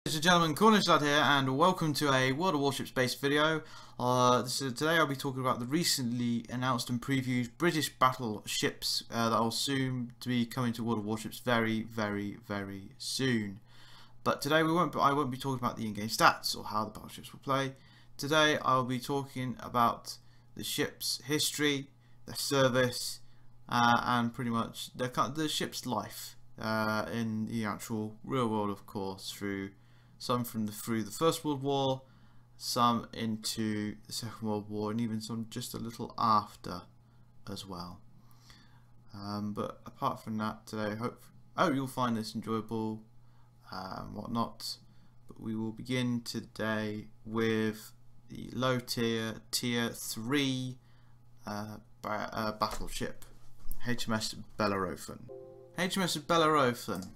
Ladies and gentlemen, Cornishlad here, and welcome to a World of Warships based video. Today I'll be talking about the recently announced and previewed British battleships that will soon to be coming to World of Warships very soon. But today I won't be talking about the in-game stats or how the battleships will play. Today I'll be talking about the ship's history, their service, and pretty much the ship's life in the actual real world, of course, through the First World War, some into the Second World War, and even some just a little after as well. But apart from that, today I hope you'll find this enjoyable and whatnot. But we will begin today with the low tier 3 battleship, HMS Bellerophon. HMS Bellerophon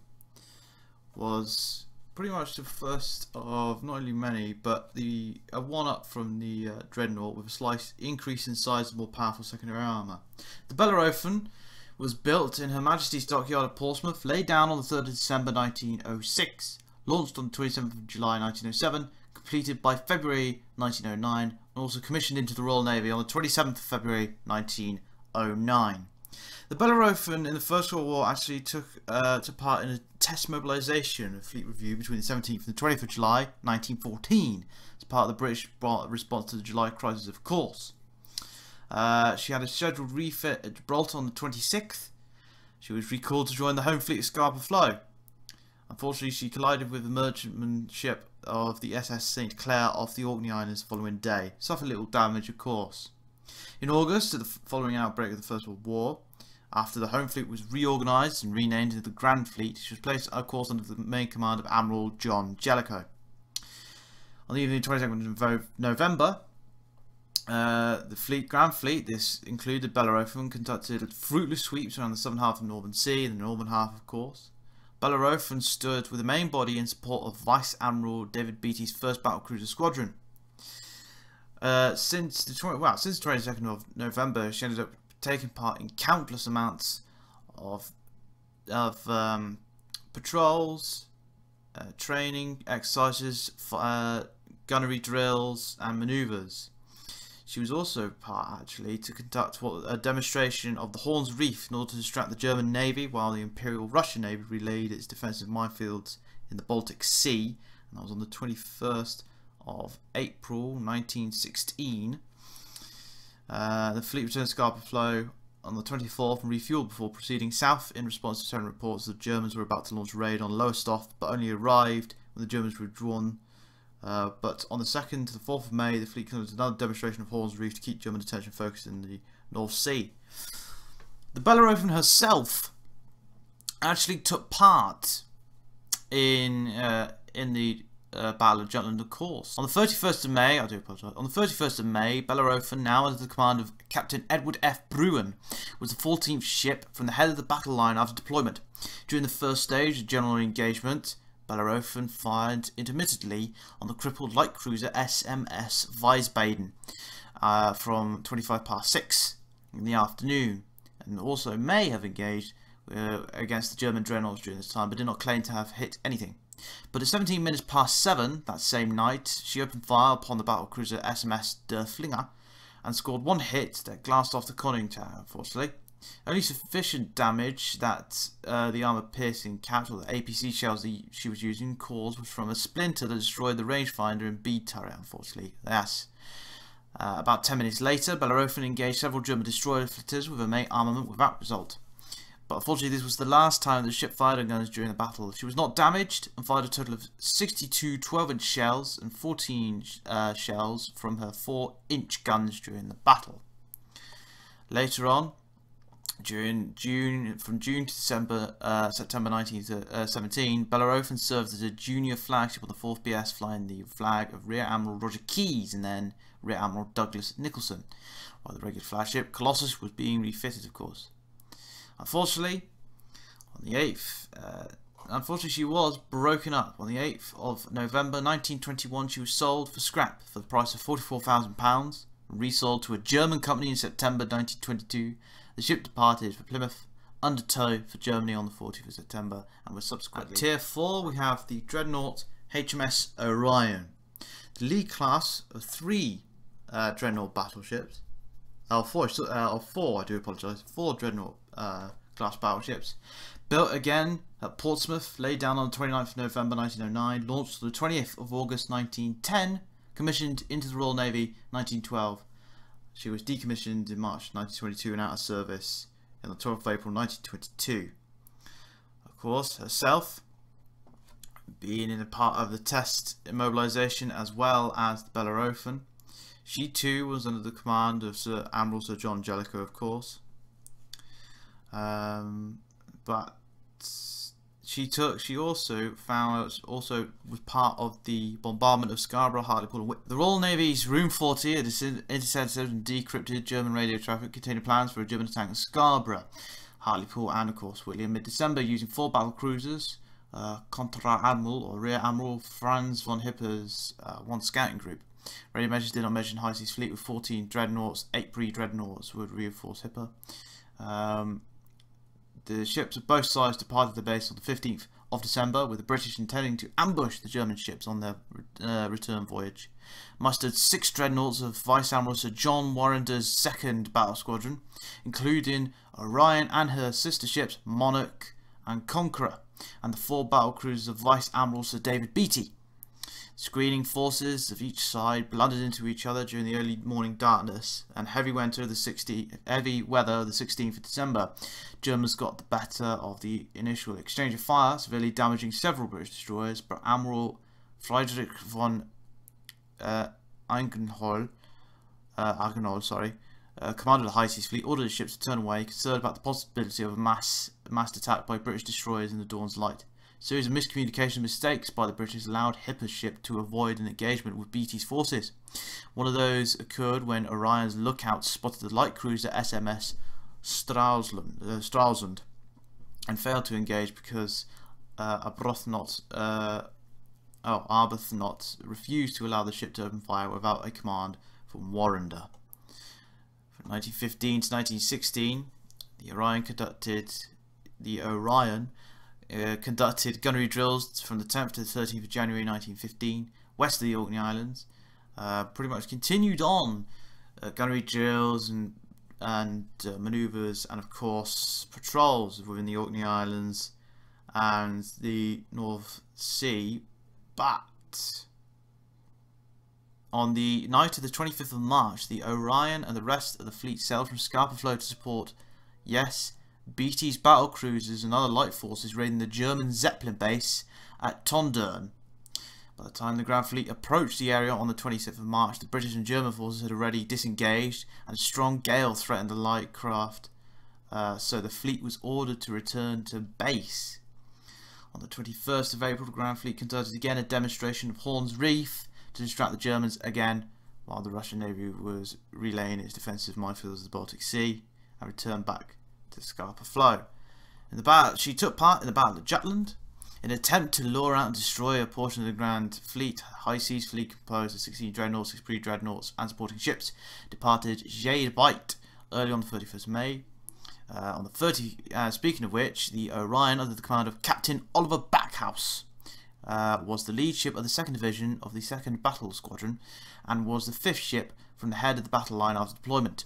was pretty much the first of not only many, but a one-up from the Dreadnought, with a slight increase in size and more powerful secondary armour. The Bellerophon was built in Her Majesty's Dockyard at Portsmouth, laid down on the 3rd of December 1906, launched on the 27th of July 1907, completed by February 1909, and also commissioned into the Royal Navy on the 27th of February 1909. The Bellerophon in the First World War actually took part in a test mobilisation of fleet review between the 17th and the 20th of July 1914 as part of the British response to the July crisis, of course. She had a scheduled refit at Gibraltar on the 26th. She was recalled to join the home fleet at Scapa Flow. Unfortunately, she collided with the merchantman ship of the SS St. Clair off the Orkney Islands the following day. Suffered little damage, of course. In August, at the following outbreak of the First World War, after the home fleet was reorganised and renamed into the Grand Fleet, she was placed, of course, under the main command of Admiral John Jellicoe. On the evening of 22nd of November, the Grand Fleet, this included Bellerophon, conducted fruitless sweeps around the southern half of the Northern Sea, and the northern half, of course. Bellerophon stood with the main body in support of Vice Admiral David Beattie's 1st Battlecruiser Squadron. Since the 22nd of November, she ended up taking part in countless amounts of patrols, training exercises, gunnery drills and manoeuvres. She was also part, actually, to conduct a demonstration of the Horns Reef in order to distract the German Navy while the Imperial Russian Navy relayed its defensive minefields in the Baltic Sea, and that was on the 21st of April 1916. The fleet returned to Scapa Flow on the 24th and refueled before proceeding south in response to certain reports that the Germans were about to launch a raid on Lowestoft, but only arrived when the Germans were withdrawn. But on the 2nd to the 4th of May, the fleet conducted another demonstration of Horns Reef to keep German attention focused in the North Sea. The Bellerophon herself actually took part in the Battle of Jutland, of course. On the 31st of May, on the 31st of May, Bellerophon, now under the command of Captain Edward F. Bruin, was the 14th ship from the head of the battle line after deployment. During the first stage of general engagement, Bellerophon fired intermittently on the crippled light cruiser SMS Wiesbaden from 6 in the afternoon, and also may have engaged against the German dreadnoughts during this time, but did not claim to have hit anything. But at 7 that same night, she opened fire upon the battlecruiser SMS Der Flinger and scored one hit that glanced off the conning tower, unfortunately. Only sufficient damage that the armour-piercing caps, or the APC shells that she was using, caused was from a splinter that destroyed the rangefinder and B turret, unfortunately. Yes. About 10 minutes later, Bellerophon engaged several German destroyer flitters with her main armament without result. But unfortunately, this was the last time the ship fired her guns during the battle. She was not damaged and fired a total of 62 12-inch shells and 14 shells from her 4-inch guns during the battle. Later on, from June to September 1917, Bellerophon served as a junior flagship on the 4th BS, flying the flag of Rear Admiral Roger Keyes and then Rear Admiral Douglas Nicholson, while the regular flagship Colossus was being refitted, of course. Unfortunately, on the 8th, she was broken up. On the 8th of November 1921, she was sold for scrap for the price of £44,000 and resold to a German company in September 1922. The ship departed for Plymouth under tow for Germany on the 40th of September and was subsequently. At Tier 4 we have the Dreadnought HMS Orion. The League class of 3 Dreadnought battleships, four, I do apologise, 4 Dreadnought class battleships, built again at Portsmouth, laid down on the 29th of November 1909, launched on the 20th of August 1910, commissioned into the Royal Navy 1912. She was decommissioned in March 1922 and out of service on the 12th of April 1922. Of course, herself being in a part of the test immobilisation as well as the Bellerophon. She too was under the command of Sir Admiral Sir John Jellicoe, of course. But she also was part of the bombardment of Scarborough, Hartlepool and Whitby. The Royal Navy's Room 40 had intercepted and decrypted German radio traffic containing plans for a German attack on Scarborough, Hartlepool and of course Whitby in mid-December using 4 battle cruisers, Contra-Admiral or Rear Admiral Franz von Hipper's 1 scouting group. Radio measures did not mention High Seas Fleet with 14 dreadnoughts, 8 pre-dreadnoughts would reinforce Hipper. The ships of both sides departed the base on the 15th of December, with the British intending to ambush the German ships on their return voyage. Mustered 6 dreadnoughts of Vice Admiral Sir John Warrender's 2nd Battle Squadron, including Orion and her sister ships Monarch and Conqueror, and the 4 battle cruisers of Vice Admiral Sir David Beatty. Screening forces of each side blundered into each other during the early morning darkness and heavy weather of the 16th of December. Germans got the better of the initial exchange of fire, severely damaging several British destroyers, but Admiral Friedrich von Argenhol, commander of the High Seas Fleet, ordered his ships to turn away, concerned about the possibility of a massed attack by British destroyers in the dawn's light. A series of miscommunication mistakes by the British allowed Hipper's ship to avoid an engagement with Beatty's forces. One of those occurred when Orion's lookout spotted the light cruiser SMS Stralsund and failed to engage because Arbuthnot refused to allow the ship to open fire without a command from Warrender. From 1915 to 1916, the Orion conducted gunnery drills from the 10th to the 13th of January 1915 west of the Orkney Islands. Pretty much continued on gunnery drills and manoeuvres and of course patrols within the Orkney Islands and the North Sea, but on the night of the 25th of March, the Orion and the rest of the fleet sailed from Scapa Flow to support, yes, Beatty's battle cruisers and other light forces raiding the German Zeppelin base at Tondern. By the time the ground fleet approached the area on the 26th of March, the British and German forces had already disengaged and a strong gale threatened the light craft, so the fleet was ordered to return to base. On the 21st of April, the ground fleet conducted again a demonstration of Horn's Reef to distract the Germans again, while the Russian Navy was relaying its defensive minefields of the Baltic Sea and returned back to Scapa Flow. She took part in the Battle of Jutland. In an attempt to lure out and destroy a portion of the Grand Fleet, High Seas Fleet composed of 16 dreadnoughts, 6 pre-dreadnoughts and supporting ships departed Jade Bight early on the 31st of May. Speaking of which, the Orion, under the command of Captain Oliver Backhouse, was the lead ship of the 2nd Division of the 2nd Battle Squadron and was the 5th ship from the head of the battle line after deployment.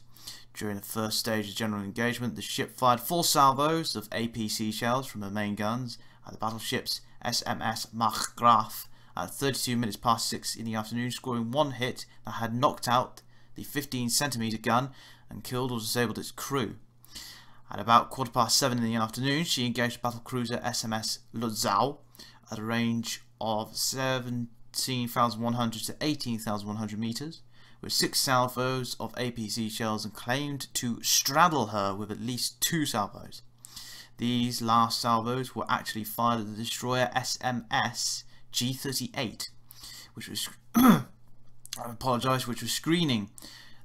During the first stage of general engagement, the ship fired 4 salvos of APC shells from her main guns at the battleships SMS Markgraf at 32 minutes past 6 in the afternoon, scoring 1 hit that had knocked out the 15cm gun and killed or disabled its crew. At about 7:15 in the afternoon, she engaged battle cruiser SMS Lutzow at a range of 17,100 to 18,100 meters. With 6 salvos of APC shells and claimed to straddle her with at least 2 salvos. These last salvos were actually fired at the destroyer SMS G38, which was which was screening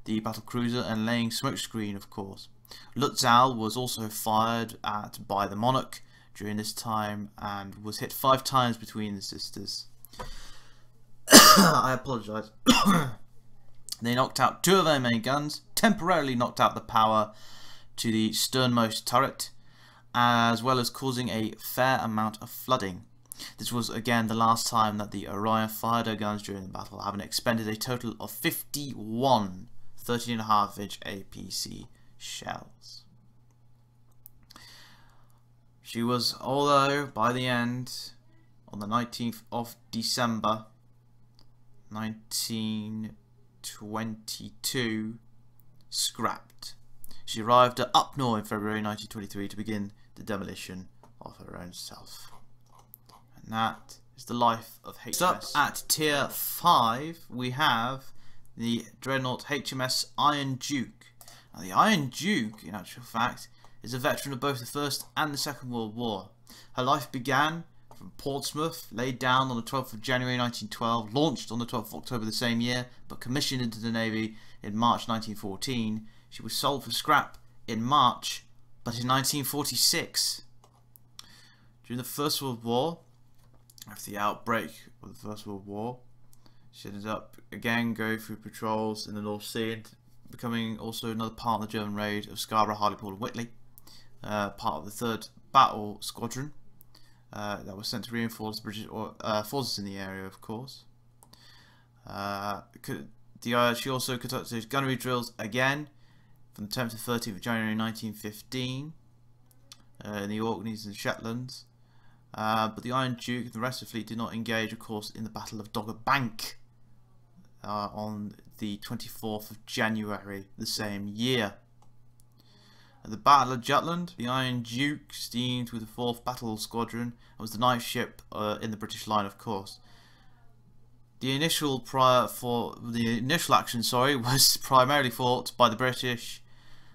the battle cruiser and laying smokescreen, of course. Lutzow was also fired at by the Monarch during this time and was hit 5 times between the sisters. I apologise. They knocked out 2 of their main guns, temporarily knocked out the power to the sternmost turret, as well as causing a fair amount of flooding. This was again the last time that the Orion fired her guns during the battle, having expended a total of 51 13.5-inch APC shells. She was, although by the end, on the 19th of December 1922, scrapped. She arrived at Upnor in February 1923 to begin the demolition of her own self. And that is the life of HMS. Up at Tier 5 we have the dreadnought HMS Iron Duke. Now the Iron Duke, in actual fact, is a veteran of both the First and the Second World War. Her life began from Portsmouth, laid down on the 12th of January 1912, launched on the 12th of October the same year, but commissioned into the Navy in March 1914. She was sold for scrap in March, but in 1946. During the First World War, after the outbreak of the First World War, she ended up again going through patrols in the North Sea and becoming also another part of the German raid of Scarborough, Hartlepool and Whitley, part of the 3rd Battle Squadron that was sent to reinforce the British forces in the area, of course. She also conducted gunnery drills again from the 10th to 13th of January 1915 in the Orkneys and Shetlands. But the Iron Duke and the rest of the fleet did not engage, of course, in the Battle of Dogger Bank on the 24th of January the same year. At the Battle of Jutland, the Iron Duke steamed with the 4th Battle Squadron and was the 9th ship in the British line, of course. The initial action, was primarily fought by the British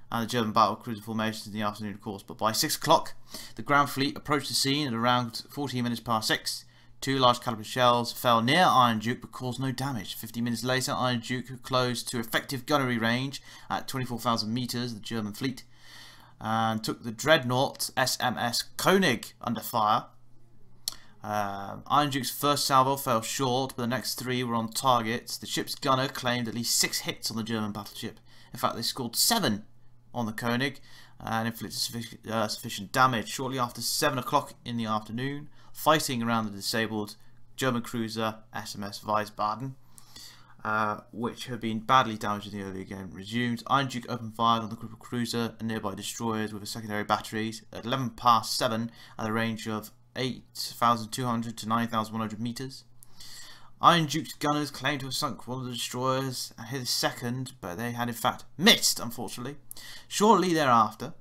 and the German battle cruiser formations in the afternoon, of course. But by 6 o'clock, the ground fleet approached the scene at around 14 minutes past 6. 2 large caliber shells fell near Iron Duke but caused no damage. 15 minutes later, Iron Duke closed to effective gunnery range at 24,000 meters, the German fleet, and took the dreadnought SMS Koenig under fire. Iron Duke's first salvo fell short, but the next 3 were on target. The ship's gunner claimed at least 6 hits on the German battleship. In fact, they scored 7 on the Koenig and inflicted sufficient damage. Shortly after 7 o'clock in the afternoon, fighting around the disabled German cruiser SMS Wiesbaden, which had been badly damaged in the earlier game, resumed. Iron Duke opened fire on the crippled cruiser and nearby destroyers with a secondary batteries at 11 past 7 at a range of 8,200 to 9,100 meters. Iron Duke's gunners claimed to have sunk one of the destroyers and hit a second, but they had in fact missed, unfortunately. Shortly thereafter,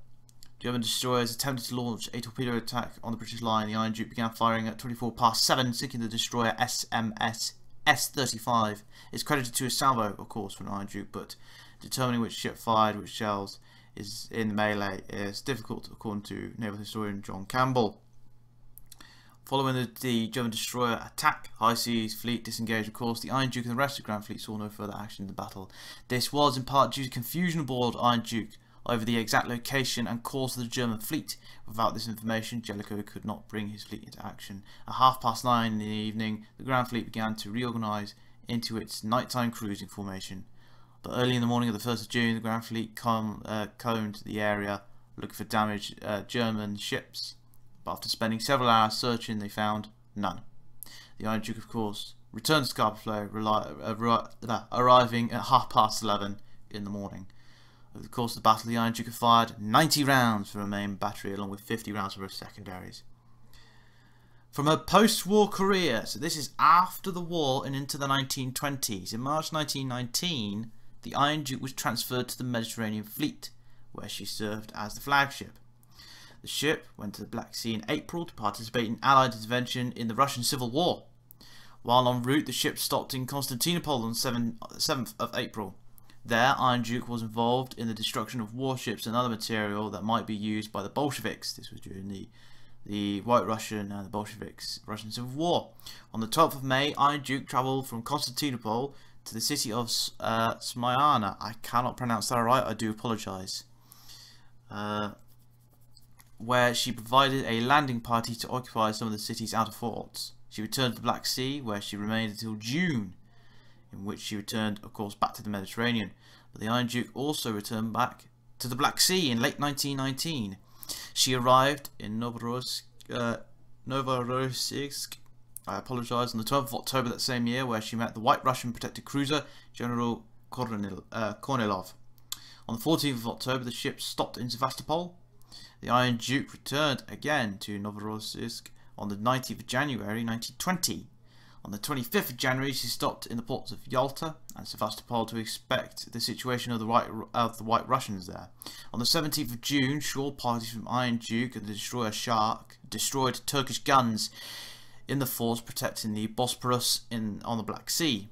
German destroyers attempted to launch a torpedo attack on the British line. The Iron Duke began firing at 24 past 7, sinking the destroyer SMS S-35. It's credited to a salvo, of course, from Iron Duke, but determining which ship fired which shells is in the melee is difficult, according to naval historian John Campbell. Following the German destroyer attack, High Seas Fleet disengaged, of course. The Iron Duke and the rest of the Grand Fleet saw no further action in the battle. This was in part due to confusion aboard Iron Duke over the exact location and course of the German fleet. Without this information, Jellicoe could not bring his fleet into action. At 9:30 in the evening, the Grand Fleet began to reorganise into its nighttime cruising formation. But early in the morning of the 1st of June, the Grand Fleet combed the area looking for damaged German ships. But after spending several hours searching, they found none. The Iron Duke, of course, returned to Scarborough, arriving at 11:30 in the morning. Over the course of the battle, the Iron Duke fired 90 rounds from her main battery, along with 50 rounds from her secondaries. From her post-war career, so this is after the war and into the 1920s, in March 1919, the Iron Duke was transferred to the Mediterranean Fleet, where she served as the flagship. The ship went to the Black Sea in April to participate in Allied intervention in the Russian Civil War. While en route, the ship stopped in Constantinople on 7th of April. There, Iron Duke was involved in the destruction of warships and other material that might be used by the Bolsheviks. This was during the White Russian and the Bolsheviks Russian Civil War. On the 12th of May, Iron Duke travelled from Constantinople to the city of Smyrna. I cannot pronounce that right, I do apologise. Where she provided a landing party to occupy some of the city's outer forts. She returned to the Black Sea, where she remained until June, in which she returned, of course, back to the Mediterranean. But the Iron Duke also returned back to the Black Sea in late 1919. She arrived in Novorossiysk Novorossiysk, I apologise, on the 12th of October that same year, where she met the White Russian protected cruiser General Kornilov. On the 14th of October, the ship stopped in Sevastopol. The Iron Duke returned again to Novorossiysk on the 19th of January 1920. On the 25th of January, she stopped in the ports of Yalta and Sevastopol to inspect the situation of the White Russians there. On the 17th of June, shore parties from Iron Duke and the destroyer Shark destroyed Turkish guns in the forts protecting the Bosporus on the Black Sea.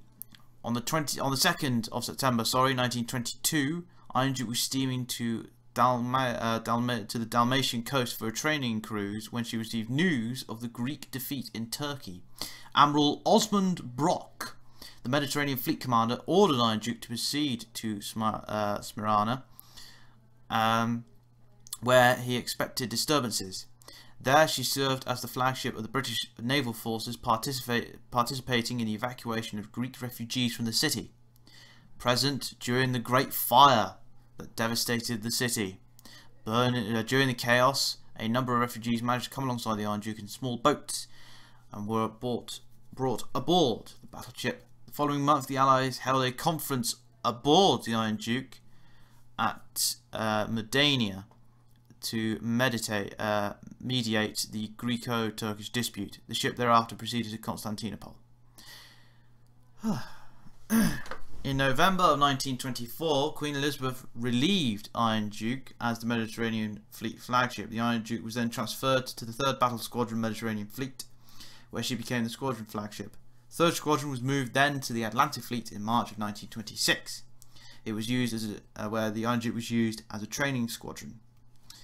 On the 2nd of September, 1922, Iron Duke was steaming to the Dalmatian coast for a training cruise when she received news of the Greek defeat in Turkey. Admiral Osmond Brock, the Mediterranean Fleet Commander, ordered Iron Duke to proceed to Smyrna, where he expected disturbances. There she served as the flagship of the British naval forces participating in the evacuation of Greek refugees from the city. Present during the Great Fire that devastated the city. During the chaos, a number of refugees managed to come alongside the Iron Duke in small boats and were brought aboard the battleship. The following month, the Allies held a conference aboard the Iron Duke at Medania to mediate the Greco-Turkish dispute. The ship thereafter proceeded to Constantinople. In November of 1924, Queen Elizabeth relieved Iron Duke as the Mediterranean Fleet flagship. The Iron Duke was then transferred to the 3rd Battle Squadron Mediterranean Fleet, where she became the squadron flagship. 3rd Squadron was moved then to the Atlantic Fleet in March of 1926. It was used as where the Iron Duke was used as a training squadron.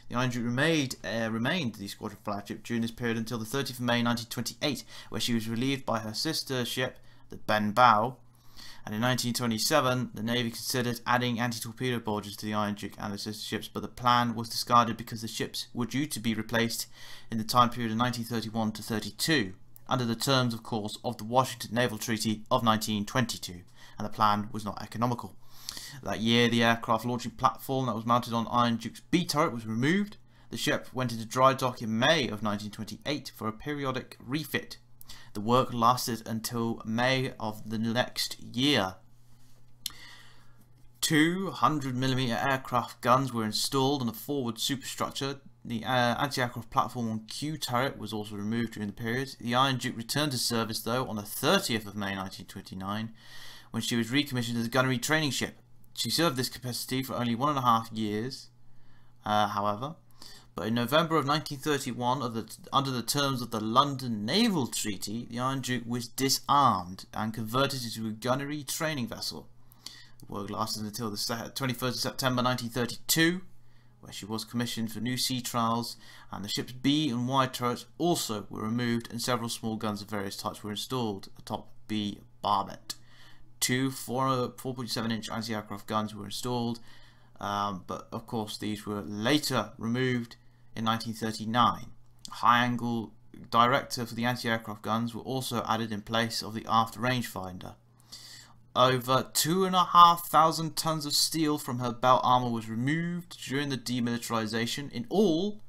The Iron Duke remained the squadron flagship during this period until the 30th of May 1928, where she was relieved by her sister ship, the Benbow. And in 1927, the Navy considered adding anti-torpedo boarders to the Iron Duke and the sister ships, but the plan was discarded because the ships were due to be replaced in the time period of 1931 to 32, under the terms, of course, of the Washington Naval Treaty of 1922, and the plan was not economical. That year, the aircraft launching platform that was mounted on Iron Duke's B turret was removed. The ship went into dry dock in May of 1928 for a periodic refit. The work lasted until May of the next year. 200mm aircraft guns were installed on the forward superstructure. The anti-aircraft platform on Q turret was also removed during the period. The Iron Duke returned to service, though, on the 30th of May 1929, when she was recommissioned as a gunnery training ship. She served this capacity for only 1.5 years, however. But in November of 1931, under the terms of the London Naval Treaty, the Iron Duke was disarmed and converted into a gunnery training vessel. The work lasted until the 21st of September 1932, where she was commissioned for new sea trials, and the ship's B and Y turrets also were removed, and several small guns of various types were installed atop B barbette. Two 4.7-inch anti-aircraft guns were installed, but of course these were later removed in 1939. A high-angle director for the anti-aircraft guns were also added in place of the aft rangefinder. Over 2,500 tons of steel from her belt armour was removed during the demilitarization. In all,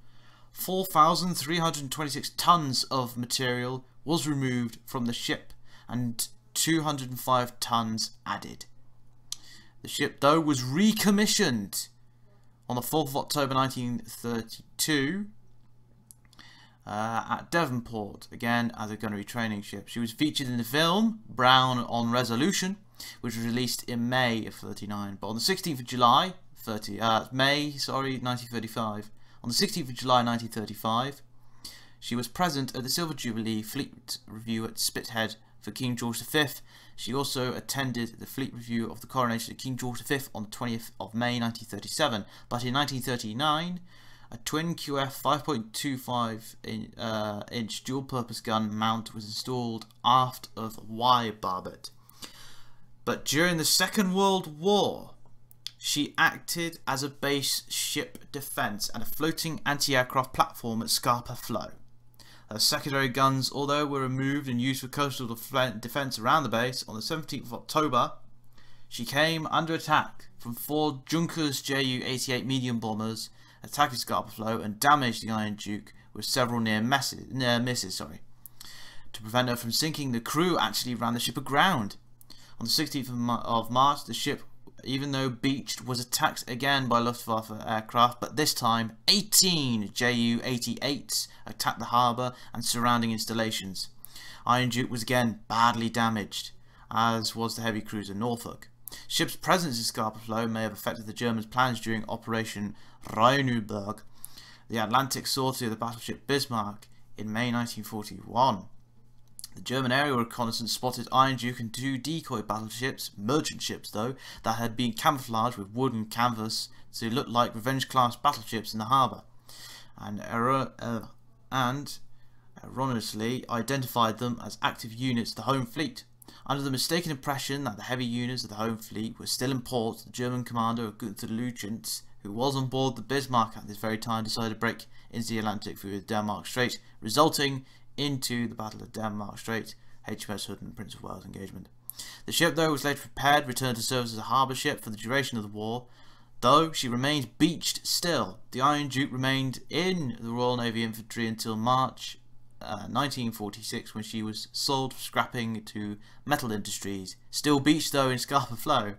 4,326 tons of material was removed from the ship and 205 tons added. The ship, though, was recommissioned on the 4th of October 1932 at Devonport, again as a gunnery training ship. She was featured in the film Brown on Resolution, which was released in May of 1939. But on the 16th of July, 1935, on the 16th of July 1935, she was present at the Silver Jubilee Fleet Review at Spithead for King George V. She also attended the Fleet Review of the coronation of King George V on the 20th of May 1937. But in 1939, a twin QF 5.25 inch dual-purpose gun mount was installed aft of Y barbette. But during the Second World War, she acted as a base ship defence and a floating anti-aircraft platform at Scapa Flow. Her secondary guns, although were removed and used for coastal defence around the base, on the 17th of October, she came under attack from 4 Junkers Ju-88 medium bombers attacking Scapa Flow and damaged the Iron Duke with several near misses. To prevent her from sinking, the crew actually ran the ship aground. On the 16th of March, the ship, even though beached, was attacked again by Luftwaffe aircraft, but this time 18 Ju-88s attacked the harbour and surrounding installations. Iron Duke was again badly damaged, as was the heavy cruiser Norfolk. Ship's presence in Scapa Flow may have affected the Germans' plans during Operation Rheinberg, the Atlantic sortie of the battleship Bismarck, in May 1941. The German aerial reconnaissance spotted Iron Duke and 2 decoy battleships, merchant ships though, that had been camouflaged with wood and canvas to look like Revenge-class battleships in the harbour, and erroneously identified them as active units of the home fleet. Under the mistaken impression that the heavy units of the home fleet were still in port, the German commander Gunther Lütjens, who was on board the Bismarck at this very time, decided to break into the Atlantic through the Denmark Strait, resulting into the Battle of Denmark Strait, HMS Hood and Prince of Wales engagement. The ship, though, was later repaired, returned to service as a harbour ship for the duration of the war. Though she remained beached still, the Iron Duke remained in the Royal Navy Infantry until March 1946, when she was sold for scrapping to metal industries. Still beached though in Scapa Flow.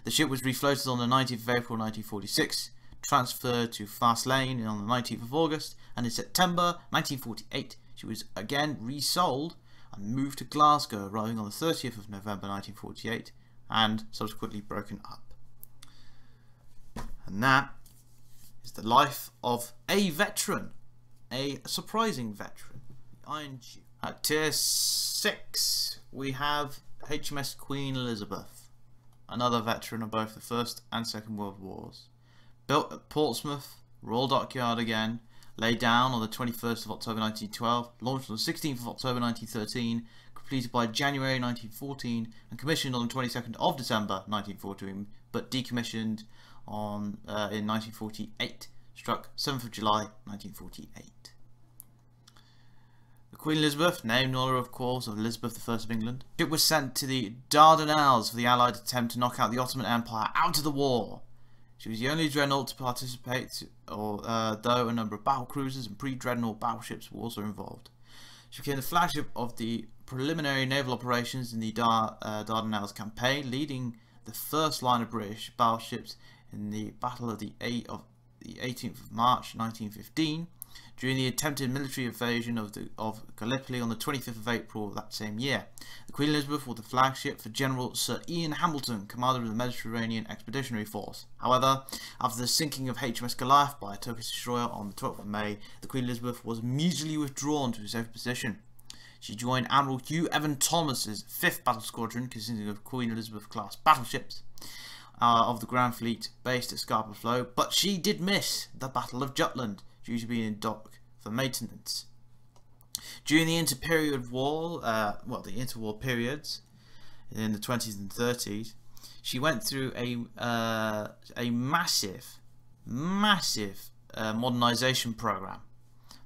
The ship was refloated on the 19th of April 1946, transferred to Fast Lane on the 19th of August, and in September 1948 she was again resold and moved to Glasgow, arriving on the 30th of November 1948 and subsequently broken up. And that is the life of a veteran, a surprising veteran, the Iron Duke. At Tier 6 we have HMS Queen Elizabeth, another veteran of both the First and Second World Wars. Built at Portsmouth, Royal Dockyard again, laid down on the 21st of October 1912, launched on the 16th of October 1913, completed by January 1914, and commissioned on the 22nd of December 1914, but decommissioned on in 1948, struck 7th of July 1948. The Queen Elizabeth, named in honour of course of Elizabeth I of England, it was sent to the Dardanelles for the Allied attempt to knock out the Ottoman Empire out of the war. She was the only dreadnought to participate, though a number of battle cruisers and pre-dreadnought battleships were also involved. She became the flagship of the preliminary naval operations in the Dardanelles campaign, leading the first line of British battleships in the Battle of the 18th of March 1915, during the attempted military invasion of Gallipoli on the 25th of April of that same year. The Queen Elizabeth was the flagship for General Sir Ian Hamilton, commander of the Mediterranean Expeditionary Force. However, after the sinking of HMS Goliath by a Turkish destroyer on the 12th of May, the Queen Elizabeth was immediately withdrawn to a safe position. She joined Admiral Hugh Evan Thomas's 5th Battle Squadron, consisting of Queen Elizabeth class battleships of the Grand Fleet based at Scapa Flow, but she did miss the Battle of Jutland due to being in dock for maintenance. During the interperiod war, the interwar periods in the 20s and 30s, she went through a massive modernisation program.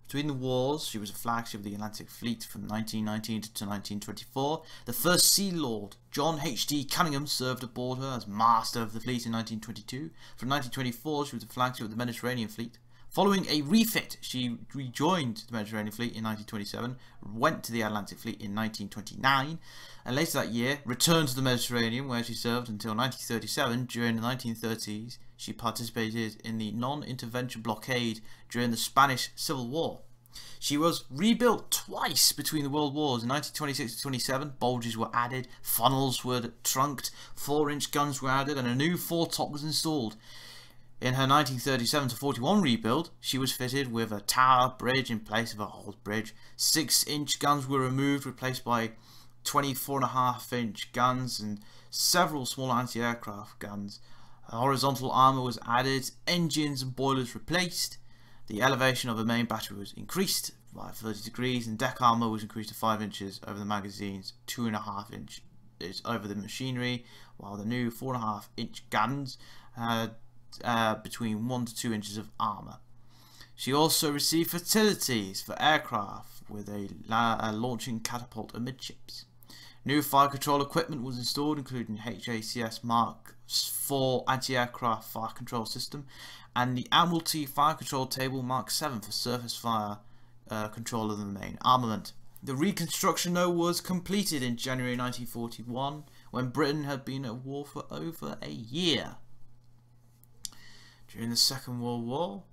Between the wars, she was a flagship of the Atlantic Fleet from 1919 to 1924. The first Sea Lord, John H.D. Cunningham, served aboard her as master of the fleet in 1922. From 1924, she was the flagship of the Mediterranean Fleet. Following a refit, she rejoined the Mediterranean Fleet in 1927, went to the Atlantic Fleet in 1929, and later that year returned to the Mediterranean, where she served until 1937. During the 1930s, she participated in the non-intervention blockade during the Spanish Civil War. She was rebuilt twice between the World Wars. In 1926 to 27, bulges were added, funnels were trunked, 4-inch guns were added, and a new foretop was installed. In her 1937 to 41 rebuild, she was fitted with a tower bridge in place of an old bridge. 6-inch guns were removed, replaced by 24.5-inch guns and several small anti-aircraft guns. Horizontal armour was added, engines and boilers replaced. The elevation of the main battery was increased by 30 degrees, and deck armour was increased to 5 inches over the magazines, 2.5 inches over the machinery, while the new 4.5-inch guns had between 1 to 2 inches of armour. She also received facilities for aircraft with a launching catapult amidships. New fire control equipment was installed, including HACS Mark IV anti-aircraft fire control system and the Admiralty Fire Control Table Mark VII for surface fire control of the main armament. The reconstruction, though, was completed in January 1941, when Britain had been at war for over a year. During the Second World War,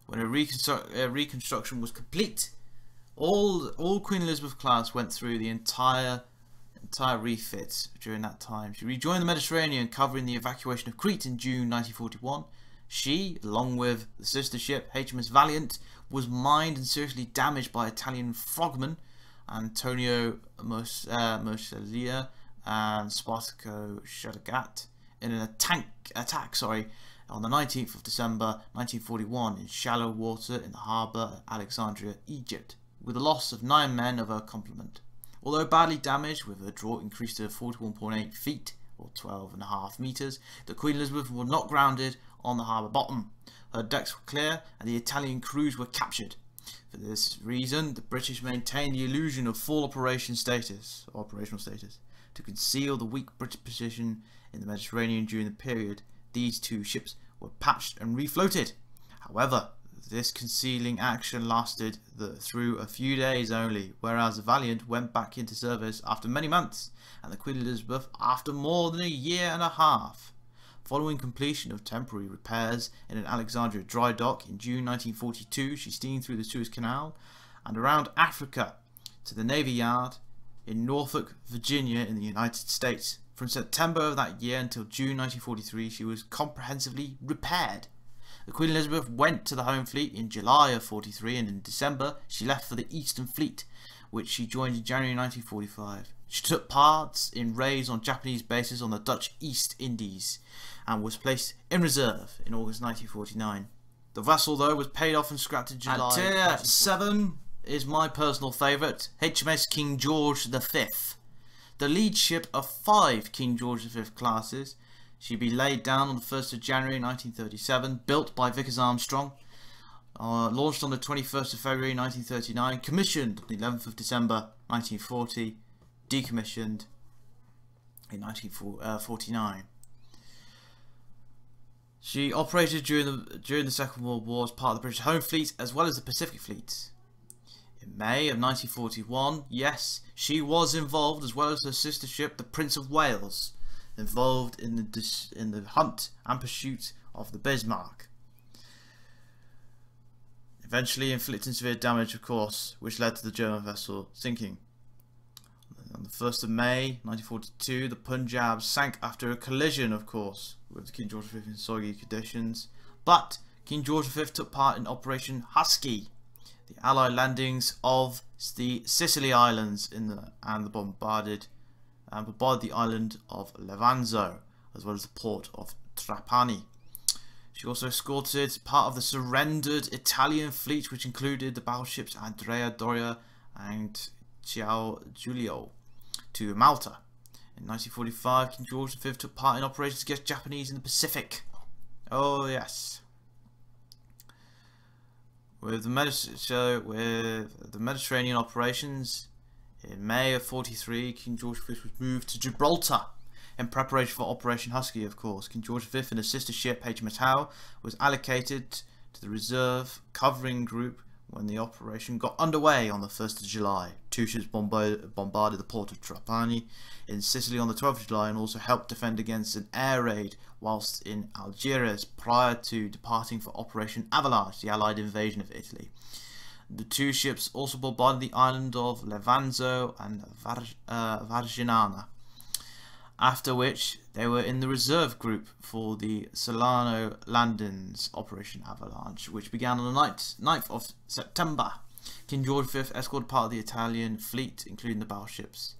when a reconstruction was complete, all Queen Elizabeth class went through the entire refit during that time. She rejoined the Mediterranean, covering the evacuation of Crete in June 1941. She, along with the sister ship HMS Valiant, was mined and seriously damaged by Italian frogmen Antonio Mosaglia and Spartaco Shadagat in an attack on the 19th of December 1941 in shallow water in the harbour of Alexandria, Egypt, with the loss of 9 men of her complement. Although badly damaged, with her draught increased to 41.8 feet or 12.5 metres, the Queen Elizabeth was not grounded on the harbour bottom. Her decks were clear and the Italian crews were captured. For this reason, the British maintained the illusion of full operational status to conceal the weak British position in the Mediterranean. During the period, these 2 ships were patched and refloated. However, this concealing action lasted through a few days only, whereas the Valiant went back into service after many months, and the Queen Elizabeth after more than a year and a half. Following completion of temporary repairs in an Alexandria dry dock in June 1942, she steamed through the Suez Canal and around Africa to the Navy Yard in Norfolk, Virginia in the United States. From September of that year until June 1943, she was comprehensively repaired. The Queen Elizabeth went to the Home Fleet in July of 43, and in December she left for the Eastern Fleet, which she joined in January 1945. She took part in raids on Japanese bases on the Dutch East Indies and was placed in reserve in August 1949. The vessel, though, was paid off and scrapped in July. At Tier 7 is my personal favourite, HMS King George V. The lead ship of 5 King George V classes. She'd be laid down on the 1st of January 1937, built by Vickers Armstrong, launched on the 21st of February 1939, commissioned on the 11th of December 1940, decommissioned in 1949. She operated during the Second World War as part of the British Home Fleet as well as the Pacific Fleet. In May of 1941, yes, she was involved, as well as her sister ship, the Prince of Wales, involved in the hunt and pursuit of the Bismarck, eventually inflicting severe damage, of course, which led to the German vessel sinking. On the 1st of May 1942, the Punjab sank after a collision, of course, with King George V in soggy conditions, but King George V took part in Operation Husky, the Allied landings of the Sicily Islands and bombarded the island of Levanzo, as well as the port of Trapani. She also escorted part of the surrendered Italian fleet, which included the battleships Andrea Doria and Ciao Giulio, to Malta. In 1945, King George V took part in operations against Japanese in the Pacific. Oh yes. With the Mediterranean operations, in May of 43, King George V was moved to Gibraltar in preparation for Operation Husky, of course. King George V and his sister ship HMS Howe was allocated to the reserve covering group when the operation got underway on the 1st of July. 2 ships bombarded the port of Trapani in Sicily on the 12th of July and also helped defend against an air raid whilst in Algiers prior to departing for Operation Avalanche, the Allied invasion of Italy. The 2 ships also bombarded the island of Levanzo and Varginana, after which they were in the reserve group for the Salerno landings Operation Avalanche, which began on the 9th of September. King George V escorted part of the Italian fleet, including the battleships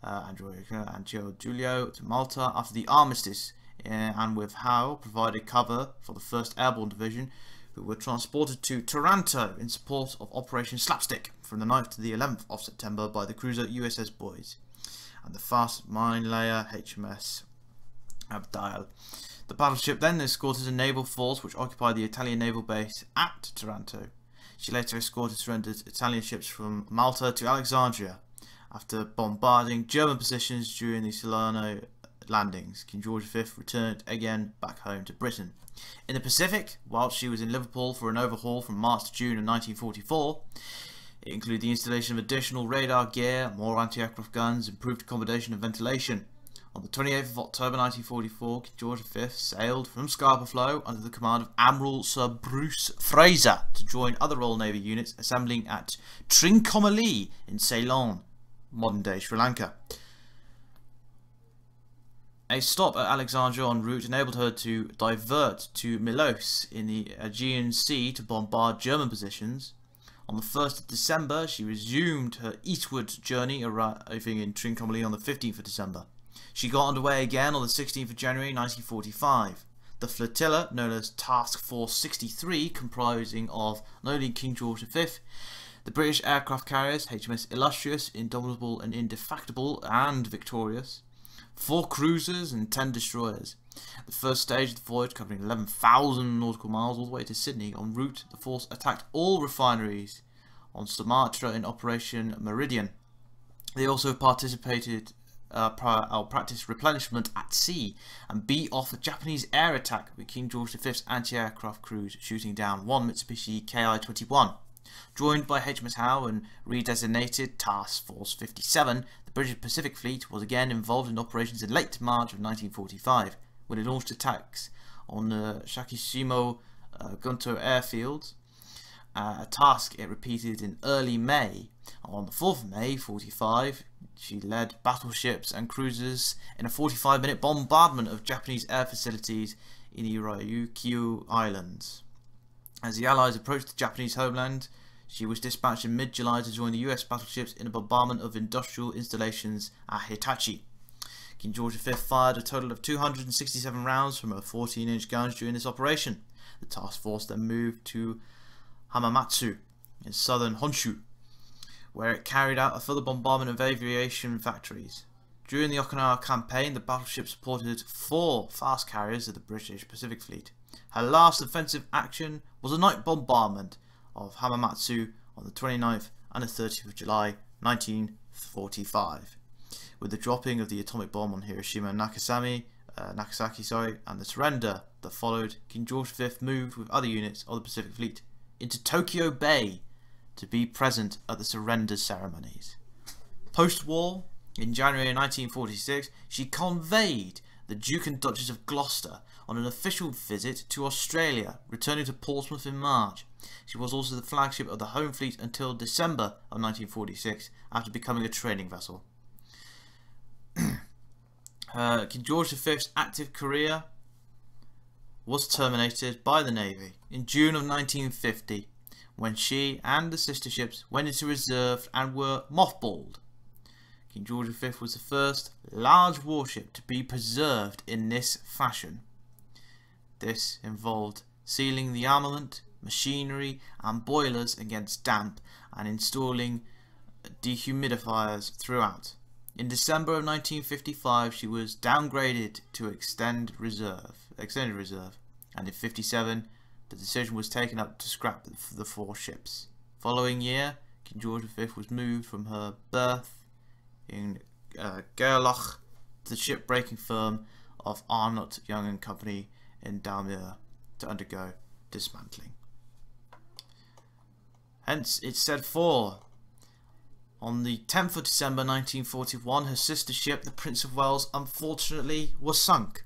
Androica and Ciao Giulio, to Malta after the armistice, and with Howe provided cover for the 1st Airborne Division, who were transported to Taranto in support of Operation Slapstick from the 9th to the 11th of September by the cruiser USS Boys and the fast mine layer HMS Abdiel. The battleship then escorted a naval force which occupied the Italian naval base at Taranto. She later escorted surrendered Italian ships from Malta to Alexandria after bombarding German positions during the Salerno landings. King George V returned again back home to Britain. In the Pacific, whilst she was in Liverpool for an overhaul from March to June of 1944, it included the installation of additional radar gear, more anti-aircraft guns, improved accommodation and ventilation. On the 28th of October 1944, King George V sailed from Scarborough Flow under the command of Admiral Sir Bruce Fraser to join other Royal Navy units assembling at Trincomalee in Ceylon, modern-day Sri Lanka. A stop at Alexandria en route enabled her to divert to Milos in the Aegean Sea to bombard German positions. On the 1st of December, she resumed her eastward journey, arriving in Trincomalee on the 15th of December. She got underway again on the 16th of January 1945. The flotilla, known as Task Force 63, comprising of not only King George V, the British aircraft carriers HMS Illustrious, Indomitable and Indefatigable, and Victorious, 4 cruisers and 10 destroyers. The first stage of the voyage, covering 11,000 nautical miles all the way to Sydney. En route, the force attacked all refineries on Sumatra in Operation Meridian. They also participated practiced replenishment at sea and beat off a Japanese air attack with King George V's anti-aircraft crews shooting down 1 Mitsubishi Ki-21. Joined by HMS Howe and redesignated Task Force 57, the British Pacific Fleet was again involved in operations in late March of 1945, when it launched attacks on the Shakishimo Gunto airfield, a task it repeated in early May. On the 4th of May 1945, she led battleships and cruisers in a 45-minute bombardment of Japanese air facilities in the Ryukyu Islands. As the Allies approached the Japanese homeland, she was dispatched in mid-July to join the US battleships in a bombardment of industrial installations at Hitachi. King George V fired a total of 267 rounds from her 14-inch guns during this operation. The task force then moved to Hamamatsu in southern Honshu, where it carried out a further bombardment of aviation factories. During the Okinawa campaign, the battleship supported 4 fast carriers of the British Pacific Fleet. Her last offensive action was a night bombardment of Hamamatsu on the 29th and the 30th of July 1945. With the dropping of the atomic bomb on Hiroshima and Nagasaki, and the surrender that followed, King George V moved with other units of the Pacific Fleet into Tokyo Bay to be present at the surrender ceremonies. Post-war, in January 1946, she conveyed the Duke and Duchess of Gloucester on an official visit to Australia, returning to Portsmouth in March. She was also the flagship of the Home Fleet until December of 1946, after becoming a training vessel. King George V's active career was terminated by the Navy in June of 1950, when she and the sister ships went into reserve and were mothballed. King George V was the first large warship to be preserved in this fashion. This involved sealing the armament, machinery and boilers against damp and installing dehumidifiers throughout. In December of 1955 she was downgraded to extended reserve, and in 1957 the decision was taken up to scrap the 4 ships. Following year, King George V was moved from her berth in Gairloch to the shipbreaking firm of Arnott Young and Company in Dalmuir to undergo dismantling. Hence, it said on the 10th of December 1941, her sister ship, the Prince of Wales, unfortunately was sunk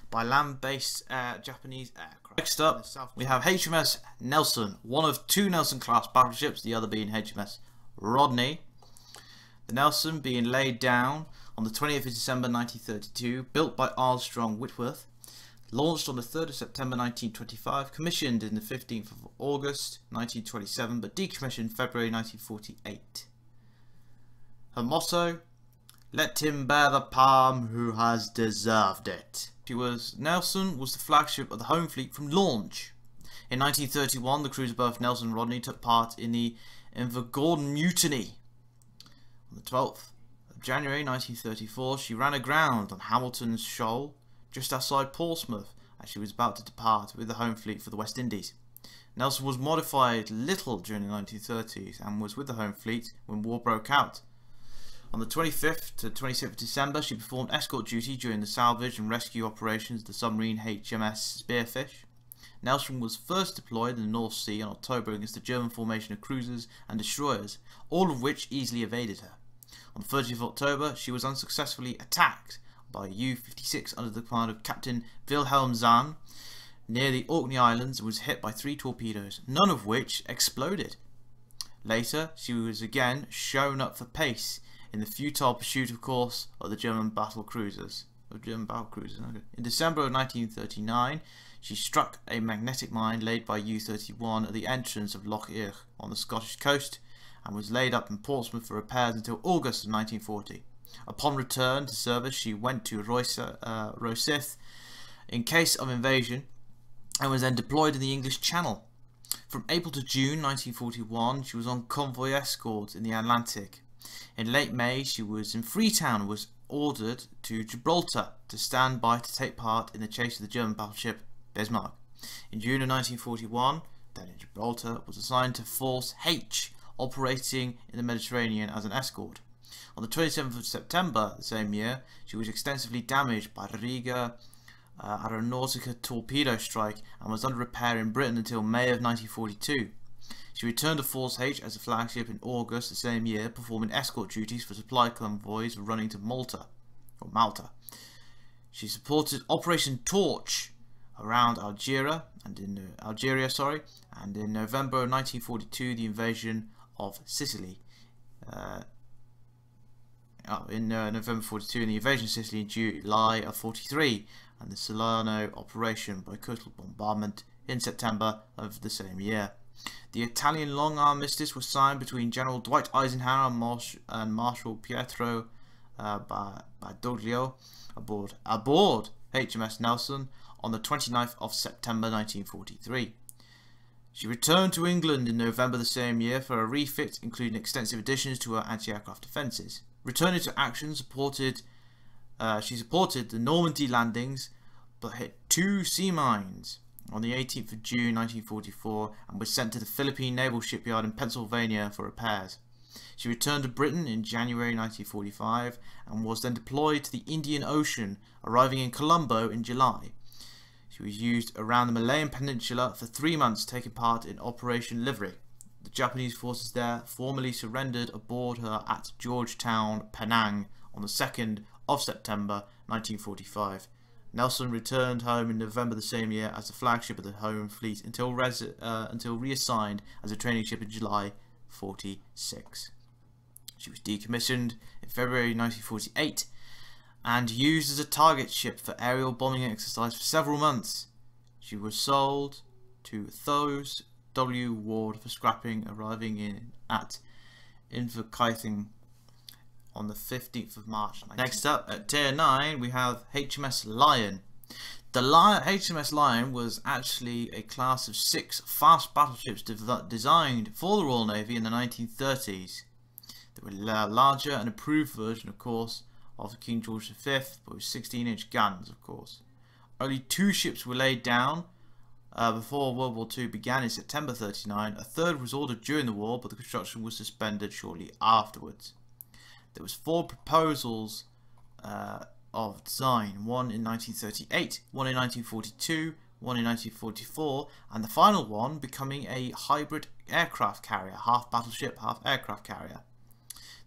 by land-based Japanese aircraft. Next up, we have HMS Nelson, one of 2 Nelson-class battleships, the other being HMS Rodney. The Nelson being laid down on the 20th of December 1932, built by Armstrong Whitworth, launched on the 3rd of September 1925, commissioned in the 15th of August 1927, but decommissioned February 1948. Her motto, "Let him bear the palm who has deserved it." Nelson was the flagship of the Home Fleet from launch. In 1931, the cruiser berth Nelson Rodney took part in the Invergordon Mutiny. On the 12th of January 1934, she ran aground on Hamilton's Shoal, just outside Portsmouth, as she was about to depart with the Home Fleet for the West Indies. Nelson was modified little during the 1930s and was with the Home Fleet when war broke out. On the 25th to 26th of December, she performed escort duty during the salvage and rescue operations of the submarine HMS Spearfish. Nelson was first deployed in the North Sea in October against the German formation of cruisers and destroyers, all of which easily evaded her. On the 30th of October, she was unsuccessfully attacked by U-56 under the command of Captain Wilhelm Zahn near the Orkney Islands and was hit by 3 torpedoes, none of which exploded. Later, she was again shown up for pace in the futile pursuit, of course, of the German battle cruisers. In December of 1939, she struck a magnetic mine laid by U-31 at the entrance of Loch Irch on the Scottish coast and was laid up in Portsmouth for repairs until August of 1940. Upon return to service, she went to Rosyth in case of invasion and was then deployed in the English Channel. From April to June 1941, she was on convoy escorts in the Atlantic. In late May, she was in Freetown and was ordered to Gibraltar to stand by to take part in the chase of the German battleship Bismarck. In June of 1941, then in Gibraltar, was assigned to Force H, operating in the Mediterranean as an escort. On the 27th of September the same year, she was extensively damaged by Riga Aeronautica torpedo strike and was under repair in Britain until May of 1942. She returned to Force H as a flagship in August the same year, performing escort duties for supply convoys running to Malta. She supported Operation Torch around Algeria, and in November of 1942 the invasion of Sicily. November 42 and the invasion of Sicily in July of 43, and the Salerno operation by coastal bombardment in September of the same year. The Italian long armistice was signed between General Dwight Eisenhower and Marshal Pietro Badoglio aboard HMS Nelson on the 29th of September 1943. She returned to England in November the same year for a refit, including extensive additions to her anti-aircraft defences. Returning to action, she supported the Normandy landings, but hit 2 sea mines on the 18th of June 1944 and was sent to the Philippine Naval Shipyard in Pennsylvania for repairs. She returned to Britain in January 1945 and was then deployed to the Indian Ocean, arriving in Colombo in July. She was used around the Malayan Peninsula for 3 months, taking part in Operation Livery. The Japanese forces there formally surrendered aboard her at Georgetown, Penang on the 2nd of September 1945. Nelson returned home in November the same year as the flagship of the home fleet until reassigned as a training ship in July 1946. She was decommissioned in February 1948 and used as a target ship for aerial bombing exercise for several months. She was sold to Thos W. Ward for scrapping, arriving at Inverkeithing on the 15th of March. Next up, at Tier 9, we have HMS Lion. The HMS Lion was actually a class of 6 fast battleships designed for the Royal Navy in the 1930s. They were a larger and improved version, of course, of King George V, but with 16-inch guns, of course. Only 2 ships were laid down before World War II began in September 1939. A third was ordered during the war, but the construction was suspended shortly afterwards. There was 4 proposals of design, one in 1938, one in 1942, one in 1944, and the final one becoming a hybrid aircraft carrier, half battleship, half aircraft carrier.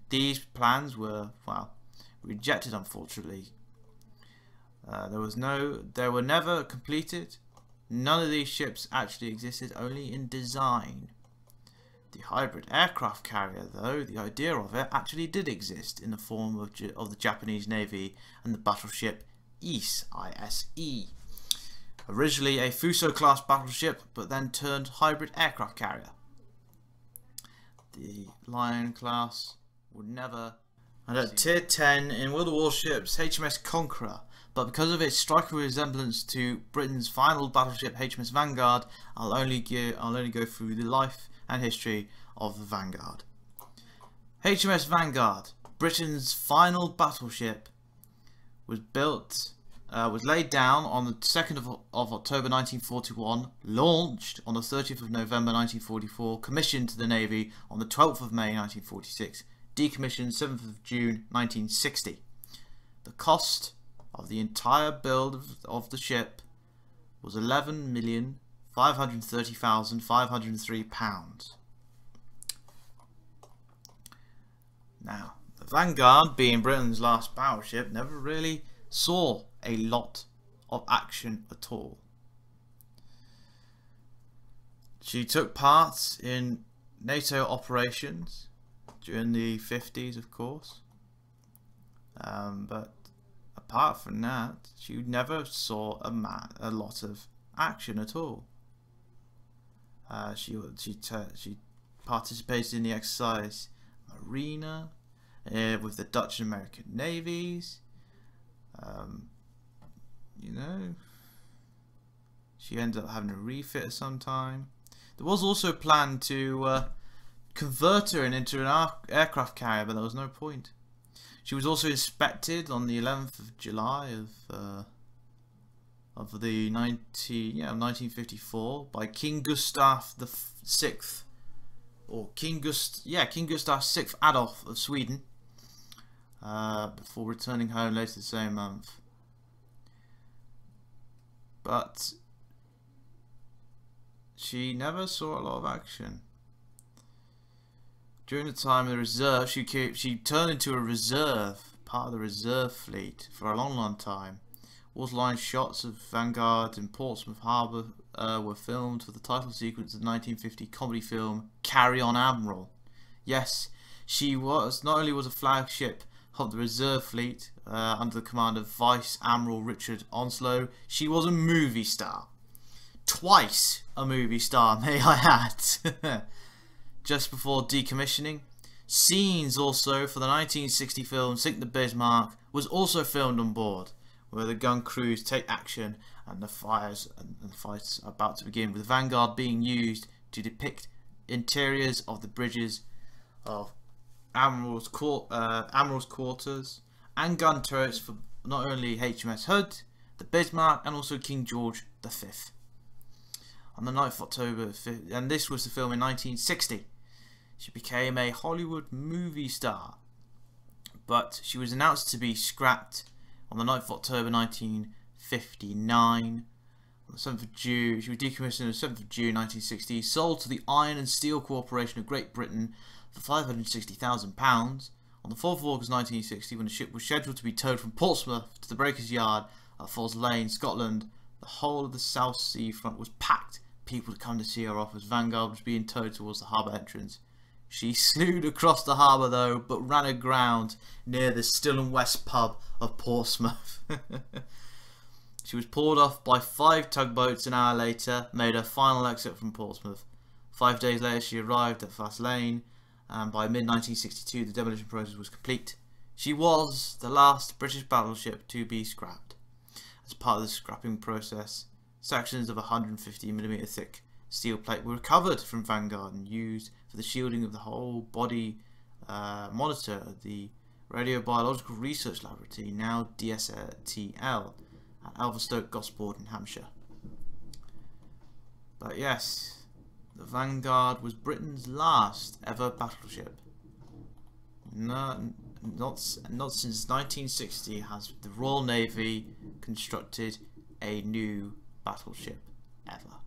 These plans were, well, rejected, unfortunately. They were never completed. None of these ships actually existed, only in design. The hybrid aircraft carrier, though, the idea of it actually did exist in the form of the Japanese Navy and the battleship Ise, I-S-E. Originally a Fuso-class battleship, but then turned hybrid aircraft carrier. The Lion class would never... And at Tier 10 in World of Warships, HMS Conqueror. But because of its striking resemblance to Britain's final battleship HMS Vanguard, I'll only go through the life and history of the Vanguard. HMS Vanguard, Britain's final battleship, was laid down on the 2nd of October 1941, launched on the 30th of November 1944, commissioned to the Navy on the 12th of May 1946, decommissioned 7th of June 1960. The cost of the entire build of the ship was £11,530,503. Now, the Vanguard, being Britain's last battleship, never really saw a lot of action at all. She took part in NATO operations during the 50s, of course, but apart from that, she never saw a lot of action at all. She participated in the exercise Marina with the Dutch and American navies. You know, she ended up having a refit at some time. There was also a plan to convert her into an aircraft carrier, but there was no point. She was also inspected on the 11th of July of the 1954 by King Gustav VI, or King Gustav VI Adolf of Sweden, before returning home later the same month. But she never saw a lot of action. During the time of the reserve, she turned into a reserve, part of the reserve fleet, for a long time. Waterline shots of Vanguard in Portsmouth Harbour were filmed for the title sequence of the 1950 comedy film Carry On Admiral. Yes, she was not only was a flagship of the reserve fleet under the command of Vice Admiral Richard Onslow, she was a movie star. Twice a movie star, may I add. Just before decommissioning, scenes also for the 1960 film Sink the Bismarck was also filmed on board, where the gun crews take action and the fights are about to begin, with the Vanguard being used to depict interiors of the bridges of Admiral's quarters and gun turrets for not only HMS Hood, the Bismarck, and also King George V. On the 9th of October, and this was the film in 1960, she became a Hollywood movie star, but she was announced to be scrapped on the 9th of October 1959. On the 7th of June, she was decommissioned on the 7th of June 1960, sold to the Iron and Steel Corporation of Great Britain for £560,000. On the 4th of August 1960, when the ship was scheduled to be towed from Portsmouth to the Breakers Yard at Falls Lane, Scotland, the whole of the South Sea front was packed. People to come to see her off as Vanguard was being towed towards the harbour entrance. She slewed across the harbour though, but ran aground near the Still and West pub of Portsmouth. She was pulled off by 5 tugboats an hour later, made her final exit from Portsmouth. 5 days later she arrived at Fast Lane, and by mid-1962 the demolition process was complete. She was the last British battleship to be scrapped. As part of the scrapping process, sections of 150mm thick steel plate were recovered from Vanguard and used for the shielding of the whole body monitor of the Radiobiological Research Laboratory, now DSTL, at Elverstoke, Gosport in Hampshire. But yes, the Vanguard was Britain's last ever battleship. Not since 1960 has the Royal Navy constructed a new battleship ever.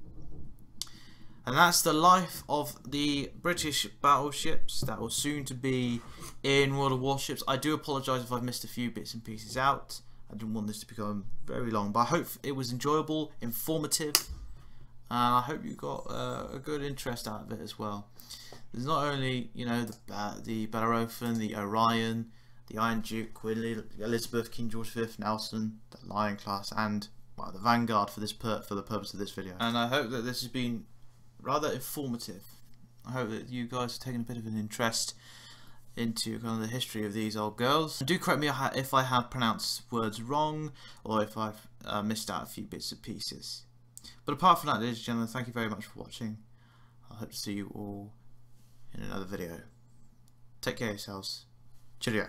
And that's the life of the British battleships that will soon to be in World of Warships. I do apologise if I've missed a few bits and pieces out. I didn't want this to become very long, but I hope it was enjoyable, informative, and I hope you got a good interest out of it as well. There's not only, you know, the Bellerophon, the Orion, the Iron Duke, Queen Elizabeth, King George V, Nelson, the Lion class, and well, the Vanguard for the purpose of this video. And I hope that this has been rather informative. I hope that you guys have taken a bit of an interest into kind of the history of these old girls. Do correct me if I have pronounced words wrong, or if I've missed out a few bits and pieces. But apart from that, ladies and gentlemen, thank you very much for watching. I hope to see you all in another video. Take care of yourselves. Cheerio.